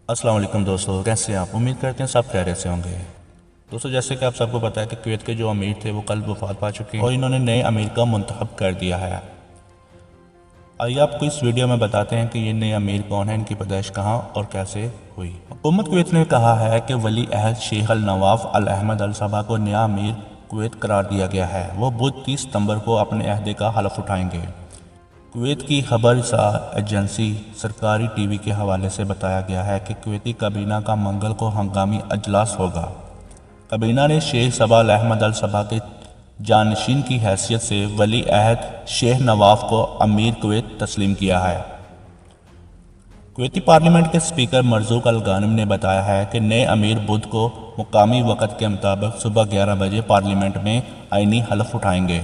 السلام علیکم دوستو، کیسے ہیں آپ؟ امید کرتے ہیں سب خیریت سے ہوں گے۔ دوستو جیسے کہ آپ سب کو پتہ ہے کہ کویت کے جو امیر تھے وہ کل وفات پا چکے ہیں اور انہوں نے نئے امیر کا منتخب کر دیا ہے۔ آئیے آپ کو اس ویڈیو میں بتاتے ہیں کہ یہ نئے امیر کون ہیں، ان کی پیدائش کہاں اور کیسے ہوئی۔ حکومت کویت نے کہا ہے کہ ولی عہد شیخ النواف الحمد الصباح کو نیا امیر کویت قرار دیا گیا ہے۔ وہ بدھ 30 ستمبر کو اپنے عہدے کا حلف اٹھائیں گے۔ کویت کی خبر رساں ایجنسی سرکاری ٹی وی کے حوالے سے بتایا گیا ہے کہ کویتی کابینہ کا منگل کو ہنگامی اجلاس ہوگا۔ کابینہ نے شیخ صباح الحمد الصباح کے جانشین کی حیثیت سے ولی عہد شیخ نواف کو امیر کویت تسلیم کیا ہے۔ کویتی پارلیمنٹ کے اسپیکر مرزوق الغانم نے بتایا ہے کہ نئے امیر بدھ کو مقامی وقت کے مطابق صبح 11 بجے پارلیمنٹ میں آئینی حلف اٹھائیں گے۔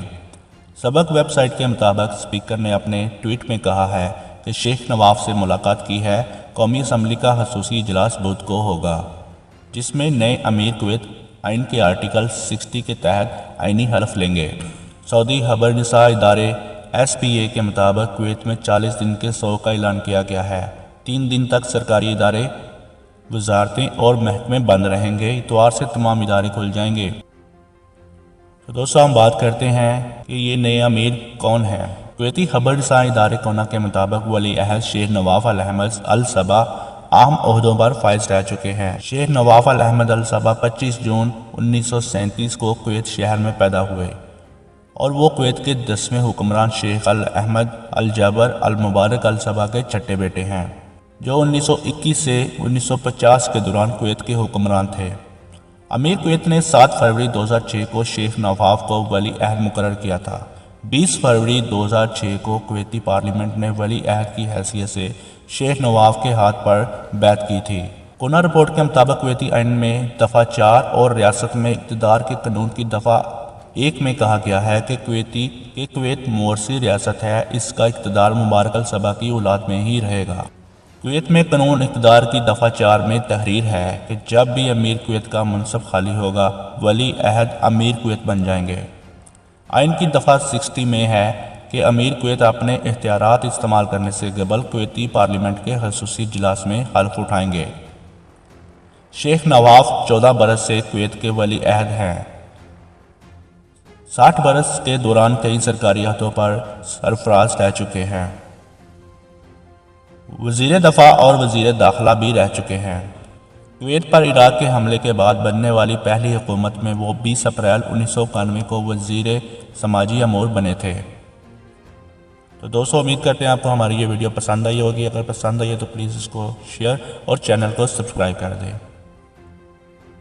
سبق ویب سائٹ کے مطابق اسپیکر نے اپنے ٹویٹ میں کہا ہے کہ شیخ نواف سے ملاقات کی ہے۔ قومی اسمبلی کا خصوصی اجلاس بدھ کو ہوگا جس میں نئے امیر کویت آئین کے آرٹیکل 60 کے تحت آئینی حلف لیں گے۔ سعودی خبر رساں ادارے SPA کے مطابق کویت میں 40 دن کے سوگ کا اعلان کیا گیا ہے۔ 3 دن تک سرکاری ادارے، وزارتیں اور محکمے بند رہیں گے۔ اتوار سے تمام ادارے کھل جائیں گے۔ تو دوستو ہم بات کرتے ہیں کہ یہ نئے امیر کون ہیں۔ کویتی خبر رساں ادارے کونا کے مطابق ولی عہد شیخ نواف الحمد الصباح اہم عہدوں پر فائز رہ چکے ہیں۔ شیخ نواف الحمد الصباح 25 جون 1937 کو کویت شہر میں پیدا ہوئے اور وہ کویت کے 10ویں حکمران شیخ احمد الجابر المبارک الصباح کے چھٹے بیٹے ہیں، جو 1921 سے 1950 کے دوران کویت کے حکمران تھے۔ امیر کویت نے 7 فروری 2006 کو شیخ نواف کو ولی عہد مقرر کیا تھا۔ 20 فروری 2006 کو کویتی پارلیمنٹ نے ولی عہد کی حیثیت سے شیخ نواف کے ہاتھ پر بیعت کی تھی۔ کونا رپورٹ کے مطابق کویتی آئین میں دفعہ 4 اور ریاست میں اقتدار کے قانون کی دفعہ 1 میں کہا گیا ہے کہ کویت مورثی ریاست ہے، اس کا اقتدار مبارک الصباح کی اولاد میں ہی رہے گا۔ کویت میں قانون اقتدار کی دفعہ 4 میں تحریر ہے کہ جب بھی امیر کویت کا منصب خالی ہوگا ولی عہد امیر کویت بن جائیں گے۔ آئین کی دفعہ 60 میں ہے کہ امیر کویت اپنے اختیارات استعمال کرنے سے قبل کویتی پارلیمنٹ کے خصوصی اجلاس میں حلف اٹھائیں گے۔ شیخ نواف 14 برس سے کویت کے ولی عہد ہیں۔ 60 برس کے دوران کئی سرکاری عہدوں پر سرفراز رہ چکے ہیں۔ وزیر دفاع اور وزیر داخلہ بھی رہ چکے ہیں۔ کویت پر عراق کے حملے کے بعد بننے والی پہلی حکومت میں وہ 20 اپریل 1991 کو وزیر سماجی امور بنے تھے۔ تو دوستو امید کرتے ہیں آپ کو ہماری یہ ویڈیو پسند آئی ہوگی۔ اگر پسند آئی ہے تو پلیز اس کو شیئر اور چینل کو سبسکرائب کر دیں۔